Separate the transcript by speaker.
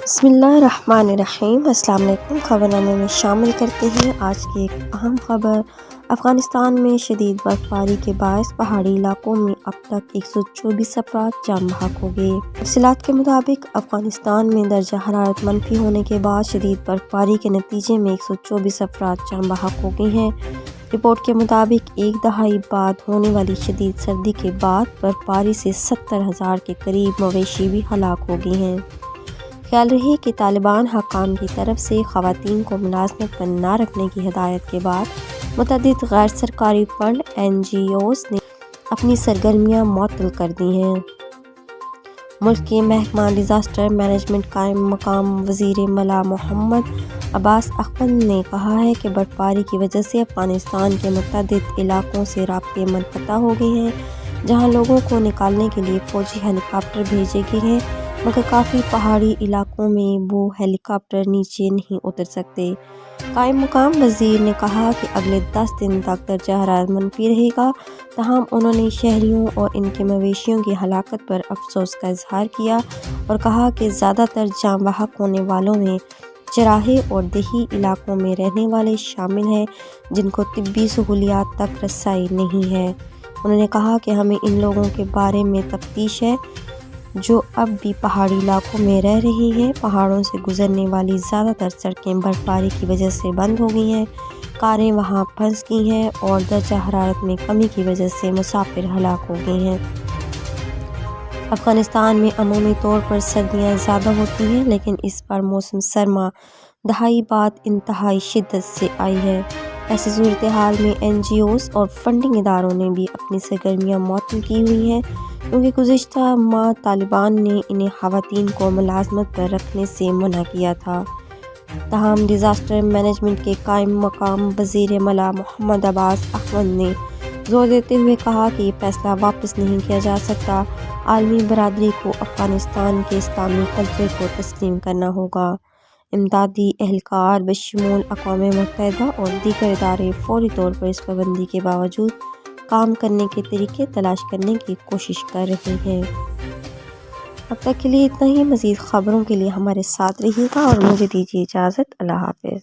Speaker 1: بسم اللہ الرحمن الرحیم۔ السلام علیکم۔ خبرنامے میں شامل کرتے ہیں آج کی ایک اہم خبر۔ افغانستان میں شدید برفباری کے باعث پہاڑی علاقوں میں اب تک 124 افراد جاں بحق ہو گئے۔ تفصیلات کے مطابق افغانستان میں درجہ حرارت منفی ہونے کے بعد شدید برفباری کے نتیجے میں 124 افراد جاں بحق ہو گئے ہیں۔ رپورٹ کے مطابق ایک دہائی بعد ہونے والی شدید سردی کے بعد برفباری سے 70,000 کے قریب مویشی بھی ہلاک ہو گئے ہیں۔ خیال رہے کہ طالبان حکام کی طرف سے خواتین کو ملازمت پر نہ رکھنے کی ہدایت کے بعد متعدد غیر سرکاری فنڈ NGOs نے اپنی سرگرمیاں معطل کر دی ہیں۔ ملک کے محکمہ ڈیزاسٹر مینجمنٹ قائم مقام وزیر ملا محمد عباس اختر نے کہا ہے کہ برفباری کی وجہ سے افغانستان کے متعدد علاقوں سے رابطے منقطع ہو گئے ہیں، جہاں لوگوں کو نکالنے کے لیے فوجی ہیلی کاپٹر بھیجے گئے ہیں، مگر کافی پہاڑی علاقوں میں وہ ہیلی کاپٹر نیچے نہیں اتر سکتے۔ قائم مقام وزیر نے کہا کہ اگلے 10 دن تک درجہ حرارت منفی رہے گا، تاہم انہوں نے شہریوں اور ان کے مویشیوں کی ہلاکت پر افسوس کا اظہار کیا اور کہا کہ زیادہ تر جاں بحق ہونے والوں میں چراہے اور دیہی علاقوں میں رہنے والے شامل ہیں، جن کو طبی سہولیات تک رسائی نہیں ہے۔ انہوں نے کہا کہ ہمیں ان لوگوں کے بارے میں تفتیش ہے جو اب بھی پہاڑی علاقوں میں رہ رہی ہیں۔ پہاڑوں سے گزرنے والی زیادہ تر سڑکیں برفباری کی وجہ سے بند ہو گئی ہیں، کاریں وہاں پھنس گئی ہیں اور درجہ حرارت میں کمی کی وجہ سے مسافر ہلاک ہو گئے ہیں۔ افغانستان میں عمومی طور پر سردیاں زیادہ ہوتی ہیں، لیکن اس بار موسم سرما دہائی بعد انتہائی شدت سے آئی ہے۔ ایسی صورتحال میں NGOs اور فنڈنگ اداروں نے بھی اپنی سرگرمیاں معطل کی ہوئی ہیں، کیونکہ گزشتہ ماہ طالبان نے انہیں خواتین کو ملازمت پر رکھنے سے منع کیا تھا۔ تاہم ڈیزاسٹر مینجمنٹ کے قائم مقام وزیر ملا محمد عباس اختر نے زور دیتے ہوئے کہا کہ یہ فیصلہ واپس نہیں کیا جا سکتا۔ عالمی برادری کو افغانستان کے اسلامی کلچر کو تسلیم کرنا ہوگا۔ امدادی اہلکار بشمول اقوام متحدہ اور دیگر ادارے فوری طور پر اس پابندی کے باوجود کام کرنے کے طریقے تلاش کرنے کی کوشش کر رہے ہیں۔ اب تک کے لیے اتنا ہی۔ مزید خبروں کے لیے ہمارے ساتھ رہیے گا اور مجھے دیجیے اجازت۔ اللہ حافظ۔